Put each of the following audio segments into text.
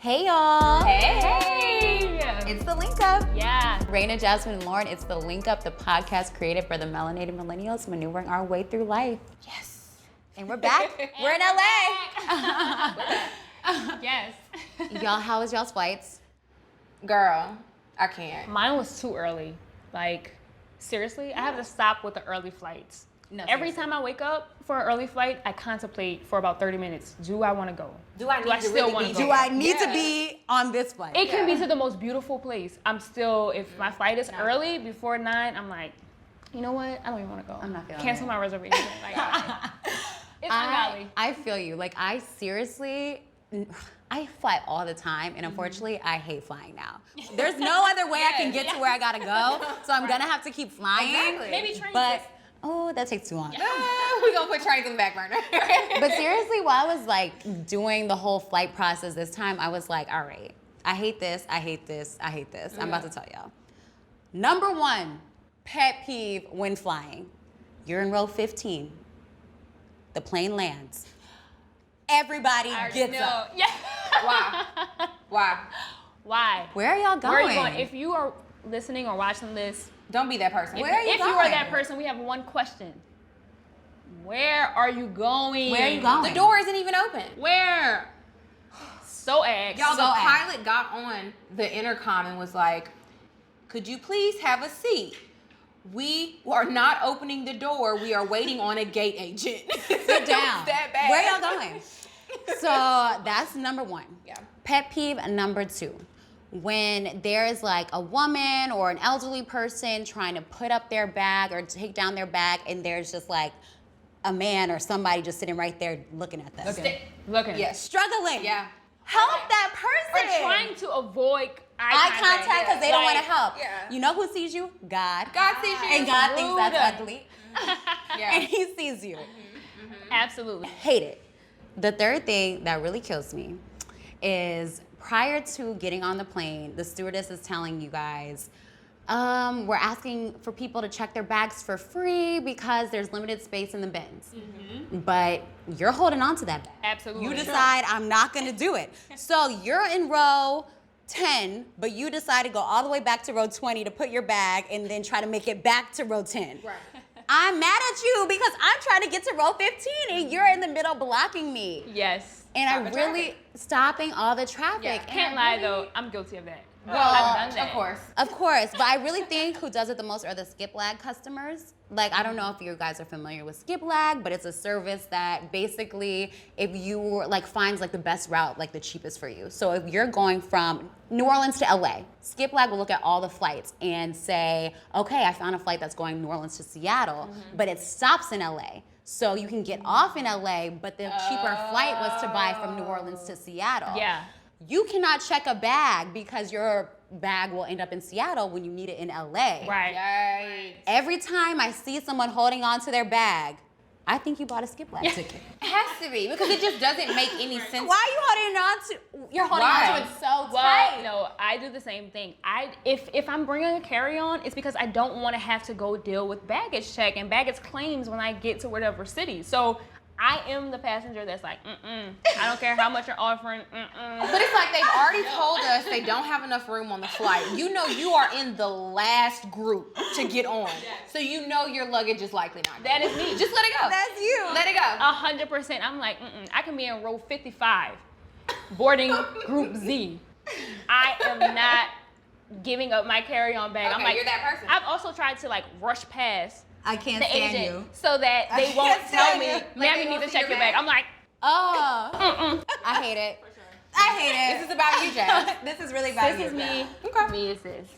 Hey y'all. Hey. It's the Link Up. Yeah. Raina, Jasmine, and Lauren, it's the Link Up, the podcast created for the melanated millennials maneuvering our way through life. Yes. And we're back. We're in LA. Yes. Y'all, how was y'all's flights? Girl, I can't. Mine was too early. Like, seriously, I have to stop with the early flights. No, Every seriously. time I wake up for an early flight, I contemplate for about 30 minutes. Do I want to go? Do I need to still really wanna be go? Do I need to Yeah. be on this flight? It can be to the most beautiful place. I'm still, if my flight is early, before 9, I'm like, you know what? I don't even want to go. I'm not feeling Cancel it. my reservation. Like, it's ungodly. I feel you. Like, I fly all the time, and unfortunately, I hate flying now. There's no other way I can get to where I gotta go, so I'm gonna have to keep flying. Exactly. Maybe trains. But, oh, that takes too long. We're gonna put trains in the back burner. But seriously, while I was like doing the whole flight process this time, I was like, all right, I hate this, I hate this, I hate this. I'm about to tell y'all. Number 1 pet peeve when flying. You're in row 15. The plane lands. Everybody gets up. Yeah. Why? Why? Why? Where are y'all going? Where are you going? If you are listening or watching this, Don't be that person. Where are you if you going? are that person, we have one question. Where are you going? Where are you going? The door isn't even open. Where? So asked. Y'all, the So ass. pilot got on the intercom and was like, could you please have a seat? We are not opening the door. We are waiting on a gate agent. Sit down. That bad. Where y'all going? So that's number 1. Yeah. Pet peeve number 2. When there's like a woman or an elderly person trying to put up their bag or take down their bag, and there's just like a man or somebody just sitting right there looking at them. Looking. Yes. Struggling. Yeah. Help that Or person. trying to avoid eye contact because they don't want to Like, help. yeah. You know who sees you? God. God sees you. And God thinks that's Rude. ugly. Yeah. And he sees you. Absolutely. Hate it. The third thing that really kills me is prior to getting on the plane, the stewardess is telling you guys, we're asking for people to check their bags for free because there's limited space in the bins. But you're holding on to that bag. Absolutely. You decide, I'm not gonna do it. So you're in row 10, but you decide to go all the way back to row 20 to put your bag and then try to make it back to row 10. Right. I'm mad at you because I'm trying to get to row 15 and you're in the middle blocking me. Yes. And Stop I the really traffic. stopping all the traffic. Yeah. And Can't I lie really- though, I'm guilty of that. Well, I've done that. Of course. But I really think who does it the most are the skip lag customers. Like, I don't know if you guys are familiar with skip lag, but it's a service that basically, if you like finds like the best route, like the cheapest for you. So if you're going from New Orleans to LA, skip lag will look at all the flights and say, okay, I found a flight that's going New Orleans to Seattle, but it stops in LA. So you can get off in LA, but the cheaper flight was to buy from New Orleans to Seattle. Yeah. You cannot check a bag because your bag will end up in Seattle when you need it in LA. Right. Yikes. Every time I see someone holding on to their bag, I think you bought a skip lag ticket. It has to be because it just doesn't make any sense. Why are you holding on to? You're holding Why? on to it so Well, tight. no, I do the same thing. If I'm bringing a carry-on, it's because I don't want to have to go deal with baggage check and baggage claims when I get to whatever city. So I am the passenger that's like, I don't care how much you're offering, But it's like they've already told us they don't have enough room on the flight. You know you are in the last group to get on. So you know your luggage is likely not. That is me. Just let it go. That's you. Let it go. 100%. I'm like, I can be in row 55, boarding group Z. I am not giving up my carry-on bag. I'm Okay, like, you're that person. I've also tried to like rush past I can't the stand agent you. so that I they won't can't tell stand me, you. Like ma'am, they you won't need to see check your your bag. bag? I'm like, Oh, I hate it. I hate it. This is about you, Jazz. This is really about this you. is me. Okay. Me is this.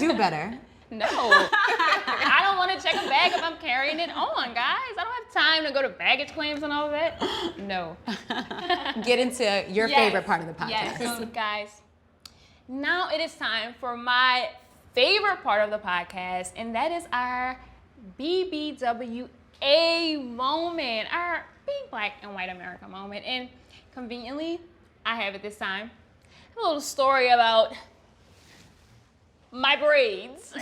Do better. No. I don't want to check a bag if I'm carrying it on, guys. I don't have time to go to baggage claims and all of that. No. Get into your Yes. favorite part of the podcast. Yes, so guys. Now it is time for my favorite part of the podcast, and that is our BBWA moment, our Being Black and White America moment. And conveniently, I have it this time. I have a little story about my braids.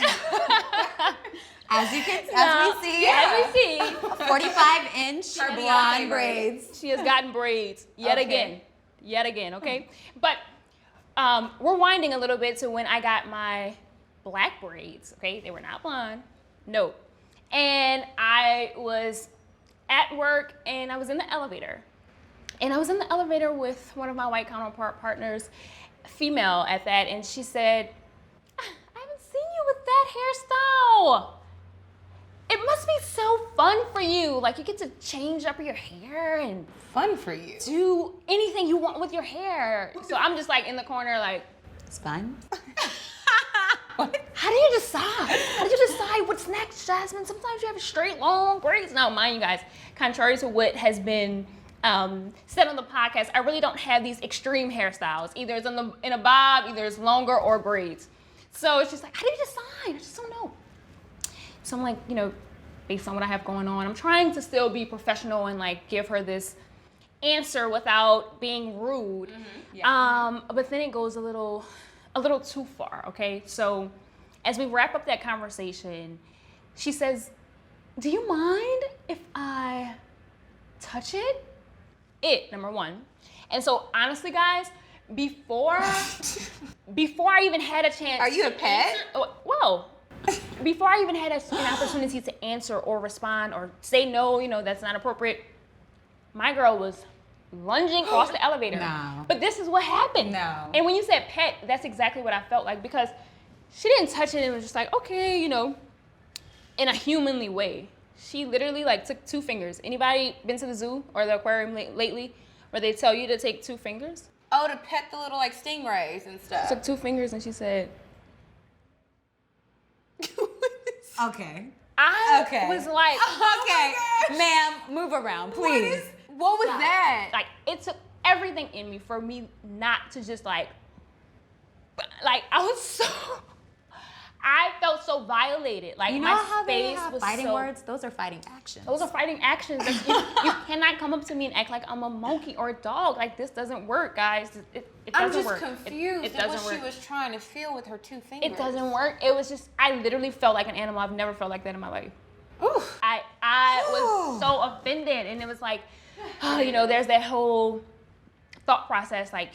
As we see, As we see, 45-inch Her Beyonce blonde braids. braids. she has gotten braids yet Okay. again, okay? But rewinding a little bit to when I got my black braids, okay? They were not blonde, no. And I was at work and I was in the elevator. And I was in the elevator with one of my white counterpart partners, female at that, and she said, I haven't seen you with that hairstyle. It must be so fun for you. Like, you get to change up your hair and Fun for you. do anything you want with your hair. So I'm just like in the corner like, It's fun. how do you decide? How did you decide what's next, Jasmine? Sometimes you have straight, long braids. Now, mind you guys, contrary to what has been said on the podcast, I really don't have these extreme hairstyles. Either it's in a bob, either it's longer or braids. So it's just like, how do you decide? I just don't know. So I'm like, you know, based on what I have going on, I'm trying to still be professional and like give her this answer without being rude. But then it goes a little too far, okay? So as we wrap up that conversation, she says, do you mind if I touch it? Number one. And so honestly, guys, before I even had a chance. Are you a pet? Well, before I even had an opportunity to answer or respond or say no, you know, that's not appropriate, my girl was lunging across the elevator. No. But this is what happened. No. And when you said pet, that's exactly what I felt like, because she didn't touch it and was just like, okay, you know, in a humanly way. She literally like took 2 fingers. Anybody been to the zoo or the aquarium lately where they tell you to take 2 fingers? Oh, to pet the little like stingrays and stuff. She took 2 fingers and she said, Okay. I was like, Okay. Ma'am, move around, please. What was that? like it took everything in me for me not to just like I felt so violated. Like, You know my how they face have was fighting so, words? Those are fighting actions. Those are fighting actions. Like, you cannot come up to me and act like I'm a monkey or a dog. Like, this doesn't work, guys. It I'm doesn't just work. confused It at doesn't what she work. was trying to feel with her 2 fingers. It doesn't work. It was just, I literally felt like an animal. I've never felt like that in my life. Oof. I was so offended, and it was like, oh, you know, there's that whole thought process, like,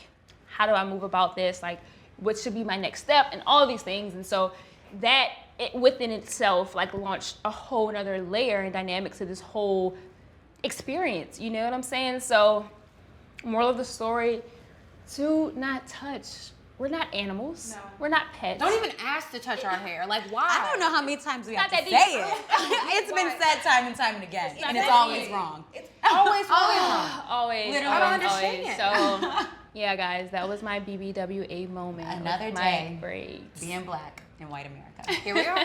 how do I move about this? Like, what should be my next step? And all these things. And so that within itself, like, launched a whole another layer and dynamic to this whole experience. You know what I'm saying? So, moral of the story, do not touch. We're not animals. No. We're not pets. Don't even ask to touch our hair. Like, why? I don't know how many times we have to that say deep. it. It's been said time and time and again, and it's that always deep. wrong. Always wrong. Always. Literally. I don't always. understand. So, yeah, guys, that was my BBWA moment. with Another my day. braids. Being black in white America. Here we are.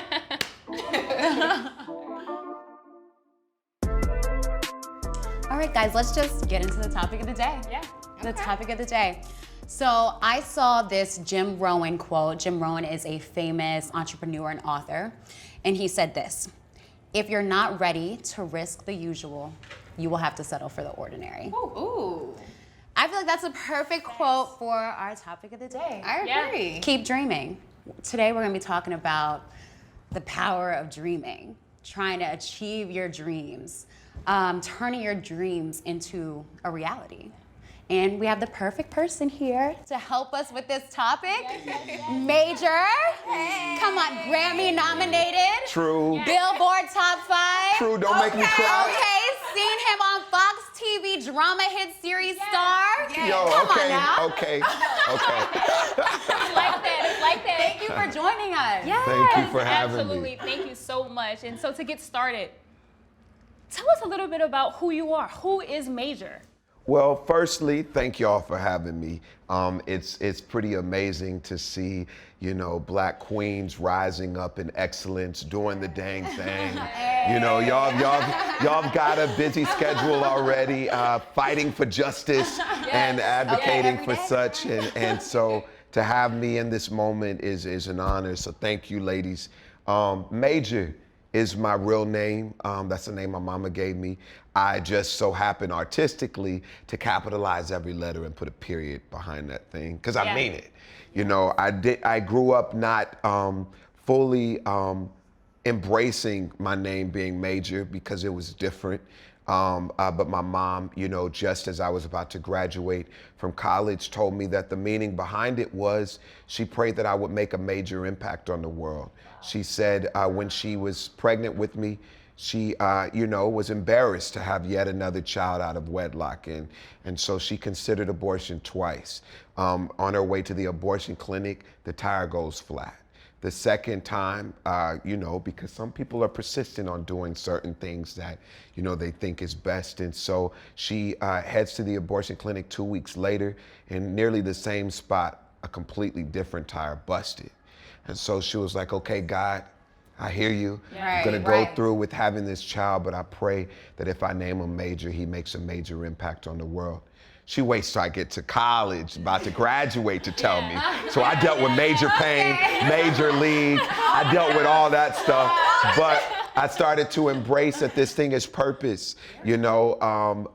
All right, guys, let's just get into the topic of the day. Yeah. The topic of the day. So I saw this Jim Rohn quote. Jim Rohn is a famous entrepreneur and author. And he said this: if you're not ready to risk the usual, you will have to settle for the ordinary. Ooh. I feel like that's a perfect quote for our topic of the day. I Yeah. agree. Keep dreaming. Today we're gonna be talking about the power of dreaming, trying to achieve your dreams, turning your dreams into a reality. And we have the perfect person here to help us with this topic. Major. Hey. Come on, Grammy nominated. True. Billboard top 5. True, don't make me cry. Okay, seen him on Fox TV drama hit series star. Yo, Come okay, on now. okay. It's like that. It's like that. Thank you for joining us. Yes, Thank you for having me. absolutely. Thank you so much. And so to get started, tell us a little bit about who you are. Who is Major? Well, firstly, thank y'all for having me. It's pretty amazing to see, you know, Black queens rising up in excellence, doing the dang thing. You know, y'all got a busy schedule already, fighting for justice and advocating for such, and so to have me in this moment is an honor. So thank you, ladies. Major is my real name. That's the name my mama gave me. I just so happen artistically to capitalize every letter and put a period behind that thing, because I mean it. You know, I grew up not fully embracing my name being Major because it was different. But my mom, you know, just as I was about to graduate from college, told me that the meaning behind it was she prayed that I would make a major impact on the world. She said when she was pregnant with me, she, you know, was embarrassed to have yet another child out of wedlock. And so she considered abortion twice. On her way to the abortion clinic, the tire goes flat. The second time, you know, because some people are persistent on doing certain things that, you know, they think is best. And so she heads to the abortion clinic 2 weeks later, in nearly the same spot, a completely different tire busted. And so she was like, okay, God, I hear you. I'm gonna go through with having this child, but I pray that if I name him Major, he makes a major impact on the world. She waits till I get to college, about to graduate, to tell me. So I dealt with major pain, major league. I dealt with all that stuff. But I started to embrace that this thing is purpose. You know,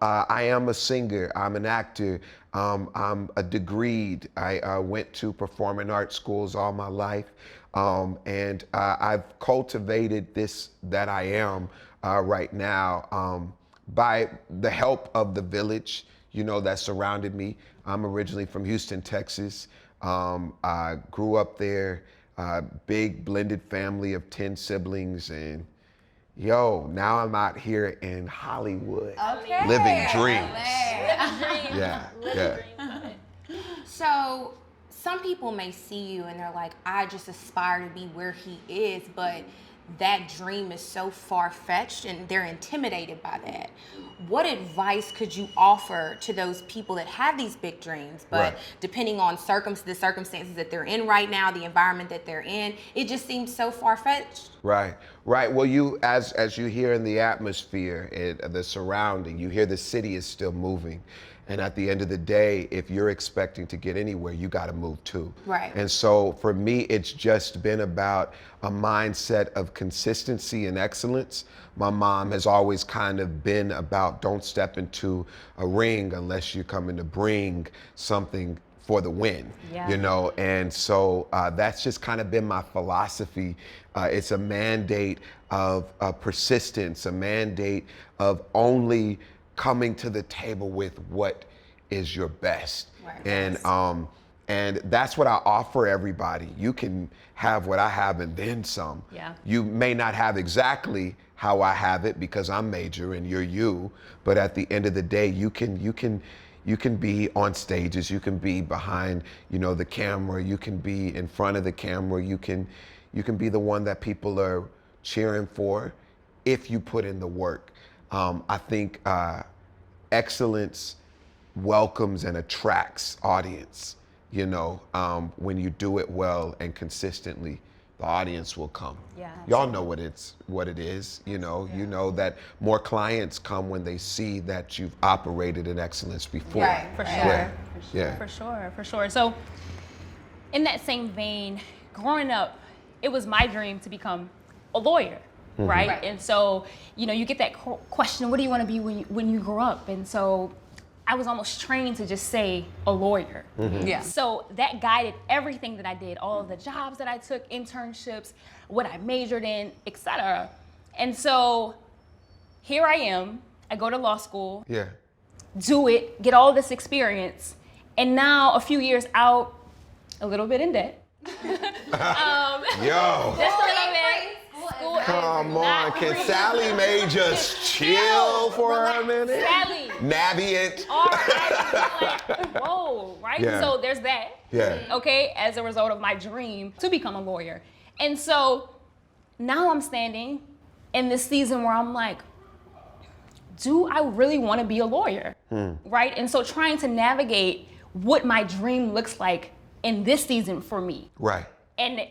I am a singer, I'm an actor, I'm a degreed. I went to performing arts schools all my life. And I've cultivated this that I am right now by the help of the village, you know, that surrounded me. I'm originally from Houston, Texas. I grew up there, big blended family of 10 siblings, and yo, now I'm out here in Hollywood, living dreams. Yeah. So some people may see you and they're like, I just aspire to be where he is, but that dream is so far-fetched and they're intimidated by that. What advice could you offer to those people that have these big dreams, but depending on the circumstances that they're in right now, the environment that they're in, it just seems so far-fetched? Right. Well, you, as you hear in the atmosphere, the surrounding, you hear the city is still moving. And at the end of the day, if you're expecting to get anywhere, you got to move too. Right. And so for me, it's just been about a mindset of consistency and excellence. My mom has always kind of been about don't step into a ring unless you're coming to bring something for the win, you know? And so that's just kind of been my philosophy. It's a mandate of persistence, a mandate of only coming to the table with what is your best. And that's what I offer everybody. You can have what I have and then some. You may not have exactly how I have it because I'm Major and you're you, but at the end of the day, you can be on stages, you can be behind, you know, the camera, you can be in front of the camera, you can be the one that people are cheering for if you put in the work. I think excellence welcomes and attracts audience. You know, when you do it well and consistently, the audience will come. Y'all know what it is. You know, you know that more clients come when they see that you've operated in excellence before. For sure. So, in that same vein, growing up, it was my dream to become a lawyer. Right? And so, you know, you get that question, what do you want to be when you grow up? And so I was almost trained to just say a lawyer. So that guided everything that I did, all of the jobs that I took, internships, what I majored in, etc. And so here I am, I go to law school, do it, get all this experience, and now a few years out, a little bit in debt. Yo. Just a little bit. Come on, can Sally Mae just chill for a minute? Sally. Navient. All right. Like, whoa, right? So there's that. Okay, as a result of my dream to become a lawyer. And so now I'm standing in this season where I'm like, do I really want to be a lawyer? Right? And so trying to navigate what my dream looks like in this season for me. And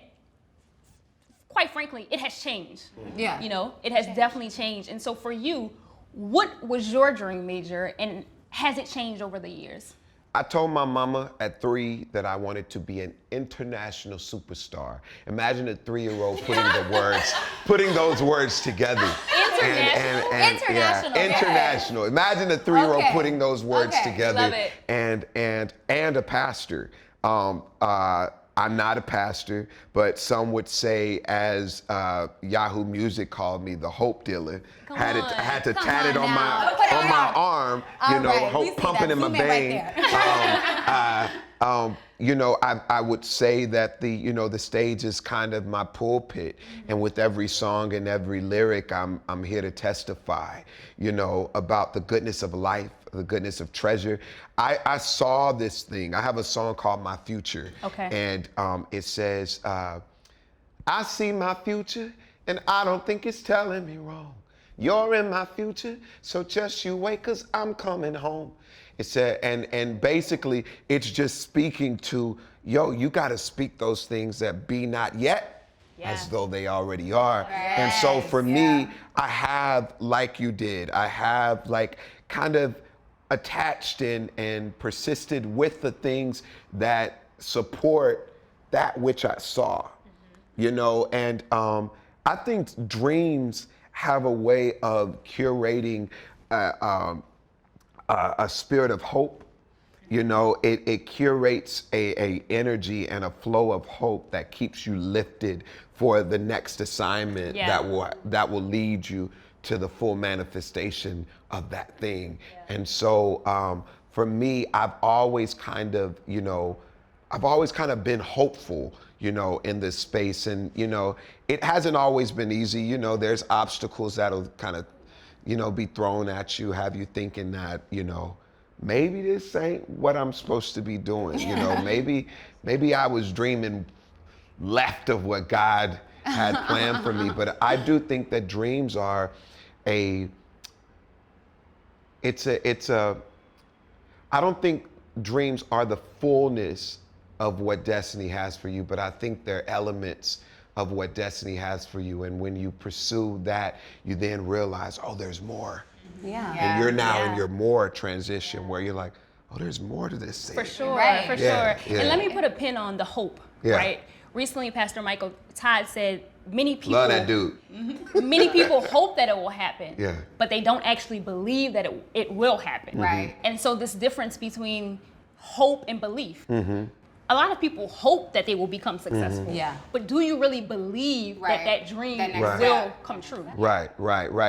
quite frankly, it has changed. You know, it has definitely changed. And so for you, what was your dream, Major, and has it changed over the years? I told my mama at 3 that I wanted to be an international superstar. Imagine a 3-year-old putting those words together. International. International. Imagine a 3-year-old putting those words together. Love it. And a pastor. I I'm not a pastor, but some would say, as Yahoo Music called me, the hope dealer. Come I on. had to Come tat on it on now. on my arm, you All know, right, we hope see pumping that. in my Zoom in right vein. You know, I would say that the stage is kind of my pulpit, and with every song and every lyric, I'm here to testify, you know, about the goodness of life, the goodness of treasure. I saw this thing. I have a song called My Future. Okay. And it says, I see my future, and I don't think it's telling me wrong. You're in my future, so just you wait, 'cause I'm coming home. It said, and basically, it's just speaking to, yo, you gotta speak those things that be not yet, as though they already are. And so for me, I have, like you did, I have like kind of attached and persisted with the things that support that which I saw, you know, and I think dreams have a way of curating a spirit of hope. You know, it curates a energy and a flow of hope that keeps you lifted for the next assignment that will lead you to the full manifestation of that thing. And so for me, I've always kind of been hopeful, you know, in this space. And, you know, it hasn't always been easy. You know, there's obstacles that'll kind of, you know, be thrown at you, have you thinking that, you know, maybe this ain't what I'm supposed to be doing. You know, maybe I was dreaming left of what God had planned for me. But I do think that dreams are I don't think dreams are the fullness of what destiny has for you, but I think they're elements of what destiny has for you. And when you pursue that, you then realize, oh, there's more. Yeah. And you're now in your more transition where you're like, oh, there's more to this thing. For sure, Right. for Yeah, sure. yeah. And let me put a pin on the hope, Yeah. right? Recently, Pastor Michael Todd said many people Love that dude. many people hope that it will happen, Yeah. but they don't actually believe that it will happen. Right. And so this difference between hope and belief. A lot of people hope that they will become successful. Yeah. But do you really believe Right. that dream That next will step. come true? Right.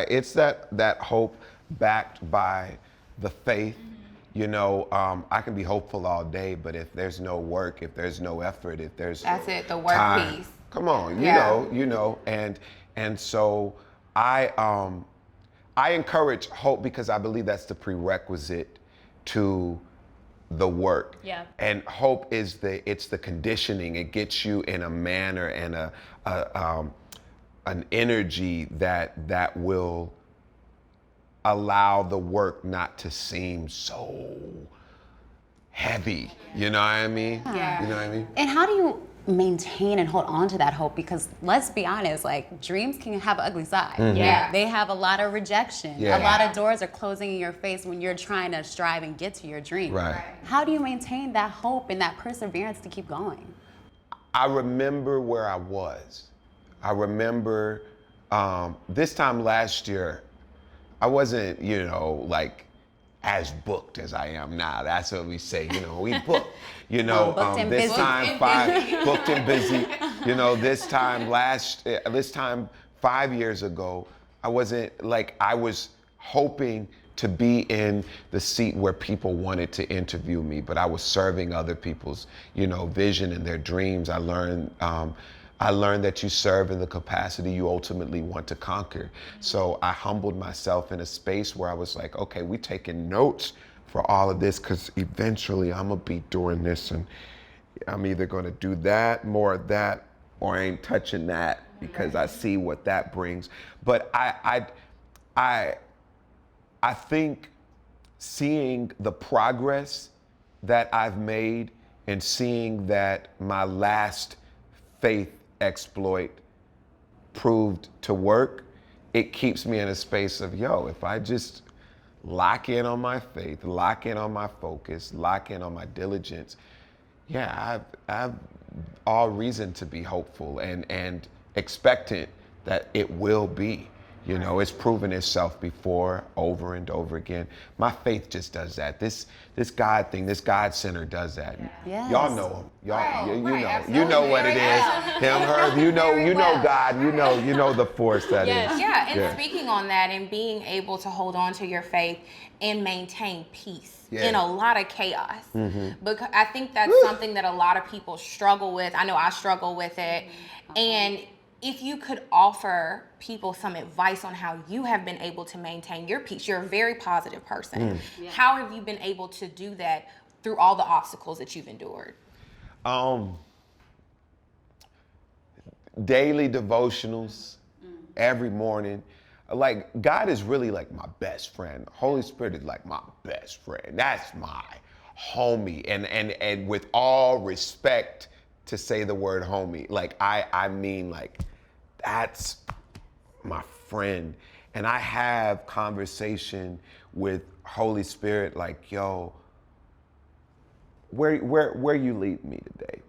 It's that hope backed by the faith. You know, I can be hopeful all day, but if there's no work, if there's no effort, if there's That's it, the work time, piece. come on, Yeah. you know, and so I encourage hope because I believe that's the prerequisite to the work. Yeah. And hope is it's the conditioning. It gets you in a manner and an energy that will allow the work not to seem so heavy. You know what I mean? Yeah. You know what I mean? And how do you maintain and hold on to that hope? Because let's be honest, like dreams can have an ugly side. Yeah. They have a lot of rejection. Yeah. A lot of doors are closing in your face when you're trying to strive and get to your dream. Right. How do you maintain that hope and that perseverance to keep going? I remember where I was. I remember this time last year, I wasn't, you know, like as booked as I am now. That's what we say, you know, we booked. You know, Booked and this busy. time booked and busy. You know, this time 5 years ago, I wasn't like, I was hoping to be in the seat where people wanted to interview me, but I was serving other people's, you know, vision and their dreams. I learned that you serve in the capacity you ultimately want to conquer. So I humbled myself in a space where I was like, okay, we taking notes for all of this because eventually I'm gonna be doing this and I'm either gonna do that, more of that, or I ain't touching that because I see what that brings. But I think seeing the progress that I've made and seeing that my last faith exploit proved to work, it keeps me in a space of, yo, if I just lock in on my faith, lock in on my focus, lock in on my diligence, yeah, I've all reason to be hopeful and expectant that it will be. You know, it's proven itself before, over and over again. My faith just does that. This God thing, this God center does that. Yes. Y'all know him. Y'all, you know, absolutely. you know what it is. Him, her, you know God. You know the force that Yes. is. Yeah, and speaking on that and being able to hold on to your faith and maintain peace in a lot of chaos. Because I think that's something that a lot of people struggle with. I know I struggle with it. And if you could offer people some advice on how you have been able to maintain your peace, you're a very positive person. How have you been able to do that through all the obstacles that you've endured? Daily devotionals every morning. Like, God is really like my best friend. Holy Spirit is like my best friend. That's my homie. And with all respect to say the word homie, like I mean, like, that's my friend. And I have conversation with Holy Spirit like, yo, where you lead me today?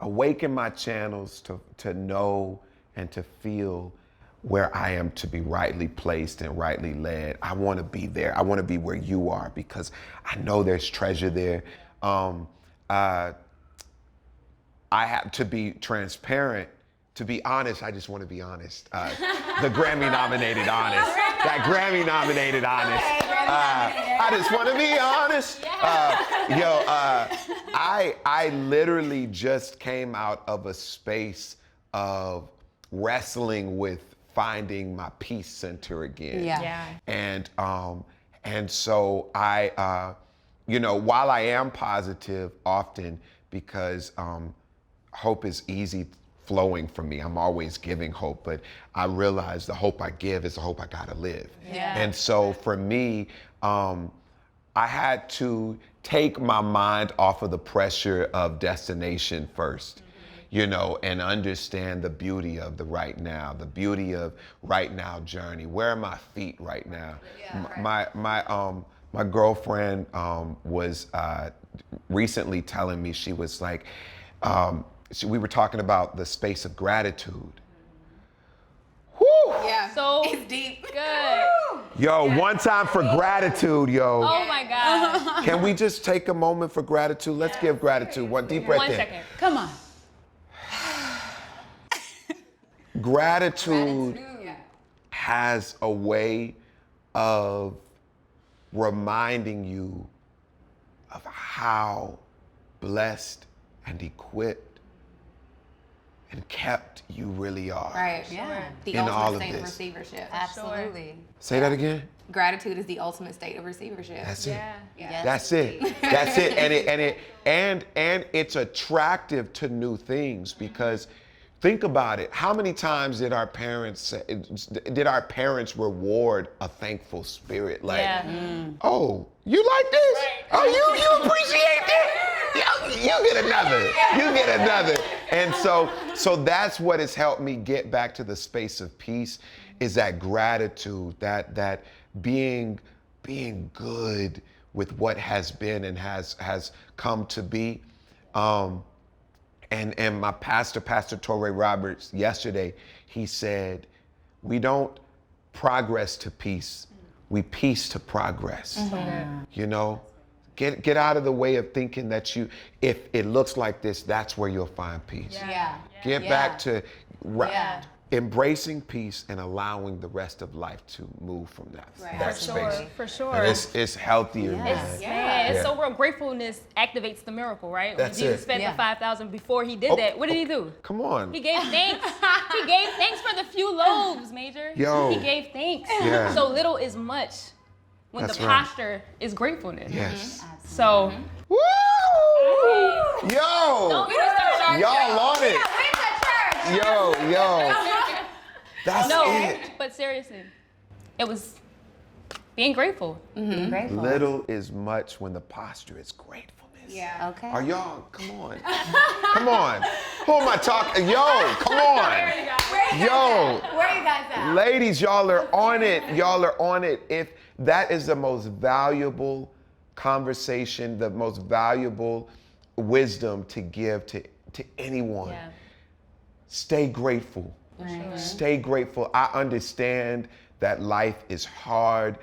Awaken my channels to know and to feel where I am to be rightly placed and rightly led. I want to be there. I want to be where you are because I know there's treasure there. I have to be transparent. To be honest, I just want to be honest. The Grammy nominated honest. That Grammy nominated honest. I just want to be honest. I literally just came out of a space of wrestling with finding my peace center again. And so I, while I am positive often because hope is easy flowing from me. I'm always giving hope, but I realize the hope I give is the hope I gotta live. And so for me, I had to take my mind off of the pressure of destination first, and understand the beauty of the right now, the beauty of right now journey. Where are my feet right now? My girlfriend was recently telling me, she was like, we were talking about the space of gratitude. Woo! Yeah. So it's deep. Good. Yo, one time for gratitude, yo. Oh my God. Can we just take a moment for gratitude? Let's give gratitude. One deep breath One in. second. Come on. Gratitude has a way of reminding you of how blessed and equipped and kept you really are. Right. Yeah. The In all ultimate of state of this. receivership. Absolutely. Say that again. Gratitude is the ultimate state of receivership. That's it. Yes. That's it. That's it. And it's attractive to new things because think about it. How many times did our parents reward a thankful spirit? Like, oh, you like this? Right. Oh, you appreciate that? You get another. You get another. And so that's what has helped me get back to the space of peace, is that gratitude, that being good with what has been and has come to be. And my pastor, Pastor Torrey Roberts, yesterday, he said, we don't progress to peace, we peace to progress. Get out of the way of thinking that if it looks like this, that's where you'll find peace. Get back to embracing peace and allowing the rest of life to move from that space. For sure. And it's healthier, man. It's so real. Gratefulness activates the miracle, right? That's when Jesus it. fed the 5,000 before he did that, what did he do? Come on. He gave thanks. He gave thanks for the few loaves, Major. Yo. He gave thanks. Yeah. So little is much when That's the right. posture is gratefulness. Yes. So, Woo! Yo! Y'all on it. Yo. That's it. but seriously, it was being grateful. Being grateful. Little is much when the posture is gratefulness. Yeah. Okay. Are y'all? Come on. Come on. Who am I talking? Yo, come on. Yo. Where you guys at? Ladies, y'all are on it. Y'all are on it. If that is the most valuable conversation, the most valuable wisdom to give to anyone. Yeah. Stay grateful. Stay grateful. I understand that life is hard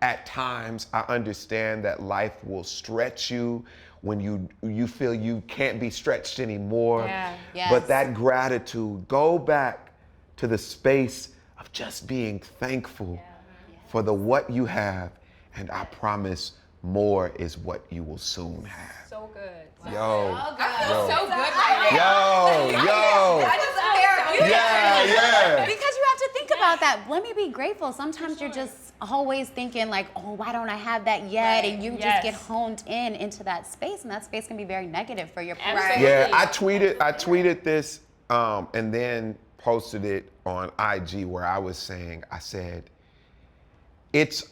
at times. I understand that life will stretch you when you feel you can't be stretched anymore. Yeah. Yes. But that gratitude, go back to the space of just being thankful for the what you have, and I promise more is what you will soon have. So good. Yo, So good right now. yo. Yeah. Because you have to think about that. Let me be grateful. Sometimes you're just always thinking like, oh, why don't I have that yet? And you just get honed into that space, and that space can be very negative for your Absolutely. Yeah, I tweeted this and then posted it on IG where I said, it's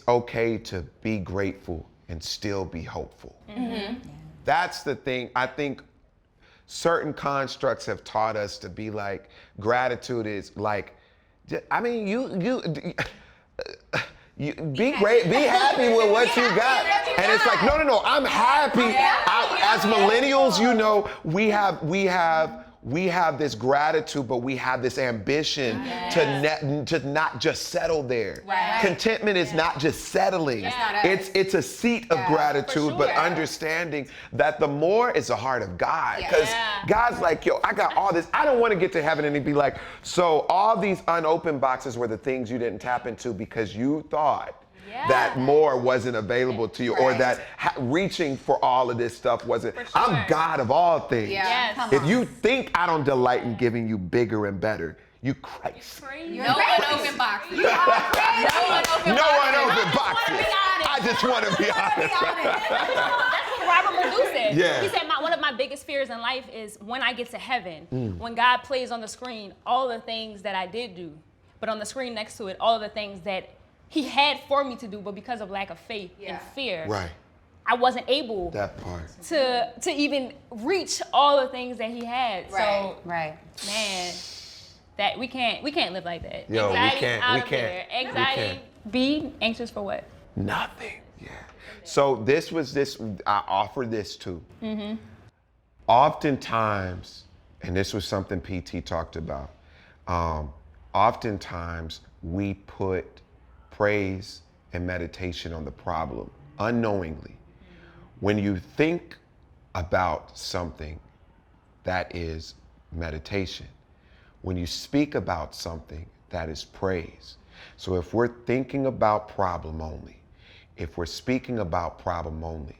okay to be grateful and still be hopeful. That's the thing. I think certain constructs have taught us to be like, gratitude is like, I mean, you be great, be happy with what you got. And it's like, no, I'm happy. As millennials, you know, we have this gratitude, but we have this ambition to not just settle there. Right. Contentment is not just settling. It's a seat of gratitude, but understanding that the more is the heart of God. Because God's like, yo, I got all this. I don't want to get to heaven and be like, so all these unopened boxes were the things you didn't tap into because you thought that more wasn't available to you, or that reaching for all of this stuff wasn't. I'm God of all things. If you think I don't delight in giving you bigger and better, you crazy. No unopened boxes. No unopened boxes. I just want to be honest. That's what Robert Madu said. Yeah. He said, one of my biggest fears in life is when I get to heaven, when God plays on the screen all the things that I did do, but on the screen next to it, all of the things that he had for me to do, but because of lack of faith and fear, I wasn't able to even reach all the things that he had. So, man, that we can't live like that. Yo, Anxiety we can't. Anxiety, be anxious for what? Nothing. Yeah. So I offer this too. Oftentimes, and this was something PT talked about, oftentimes we put praise and meditation on the problem unknowingly. When you think about something, that is meditation. When you speak about something, that is praise. So if we're thinking about problem only, if we're speaking about problem only,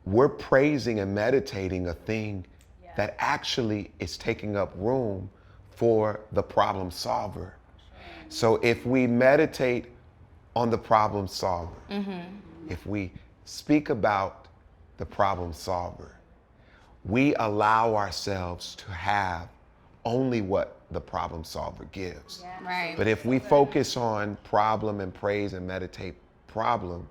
we're praising and meditating a thing that actually is taking up room for the problem solver. So if we meditate on the problem solver, if we speak about the problem solver, we allow ourselves to have only what the problem solver gives. But if we focus on problem and praise and meditate problem,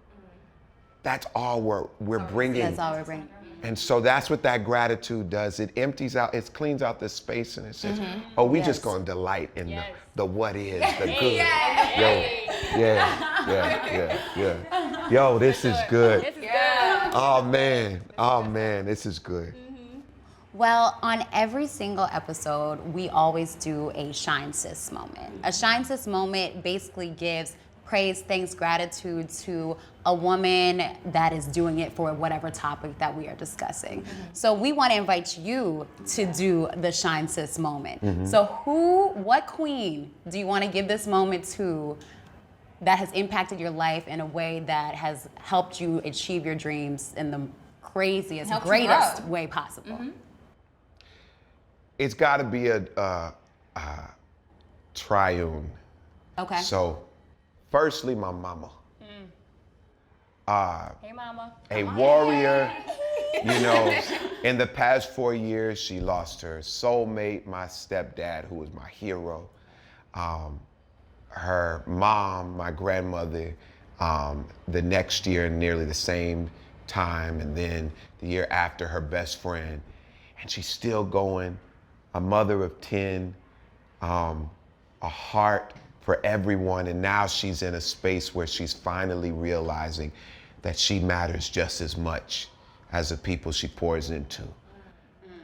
that's all we're bringing. That's all we're bringing. And so that's what that gratitude does. It empties out, it cleans out the space, and it says, oh, we just gonna delight in the what is, the good. Yeah. Yo, this is good. This is good. Oh man, this is good. Well, on every single episode, we always do a Shine Sis moment. A Shine Sis moment basically gives praise, thanks, gratitude to a woman that is doing it for whatever topic that we are discussing. So we want to invite you to do the Shine Sis moment. So what queen do you want to give this moment to that has impacted your life in a way that has helped you achieve your dreams in the craziest, greatest way possible? It's got to be a triune. Okay. So, firstly, my mama. Hey, mama. A warrior. You know, in the past 4 years, she lost her soulmate, my stepdad, who was my hero. Her mom, my grandmother, the next year, nearly the same time, and then the year after, her best friend. And she's still going, a mother of 10, a heart for everyone. And now she's in a space where she's finally realizing that she matters just as much as the people she pours into.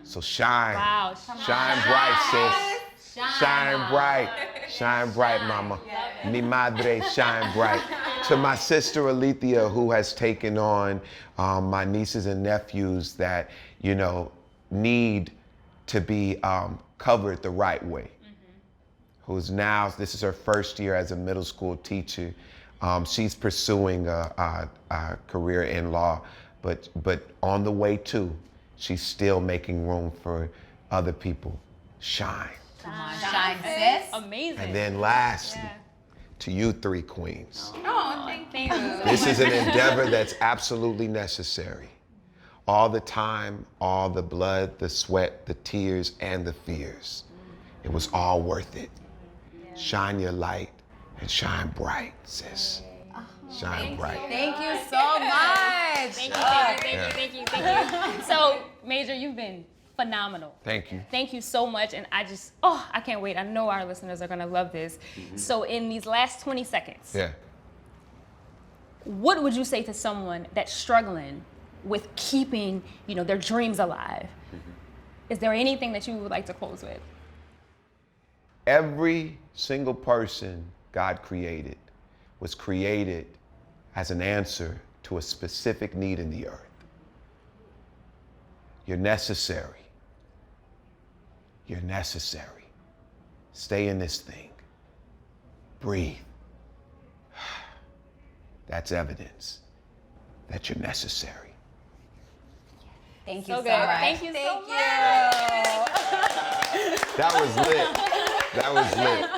So shine. Wow. Shine bright, sis. Shine bright. Shine bright, mama. Mi madre, shine bright. To my sister Alethea, who has taken on my nieces and nephews that, you know, need to be covered the right way. Who's now, this is her first year as a middle school teacher. She's pursuing a career in law, but on the way to, she's still making room for other people. Shine. Shine, sis. Amazing. And then lastly, to you three queens. Oh, thank you. This is an endeavor that's absolutely necessary. All the time, all the blood, the sweat, the tears, and the fears. It was all worth it. Shine your light and shine bright, sis. Shine bright. Thank you so much. Thank you. So, Major, you've been phenomenal. Thank you. Thank you so much, and I can't wait. I know our listeners are gonna love this. So in these last 20 seconds, what would you say to someone that's struggling with keeping, you know, their dreams alive? Is there anything that you would like to close with? Every single person God created was created as an answer to a specific need in the earth. You're necessary. You're necessary. Stay in this thing. Breathe. That's evidence that you're necessary. Thank you So so good. much. Thank you so much. That was lit. That was lit.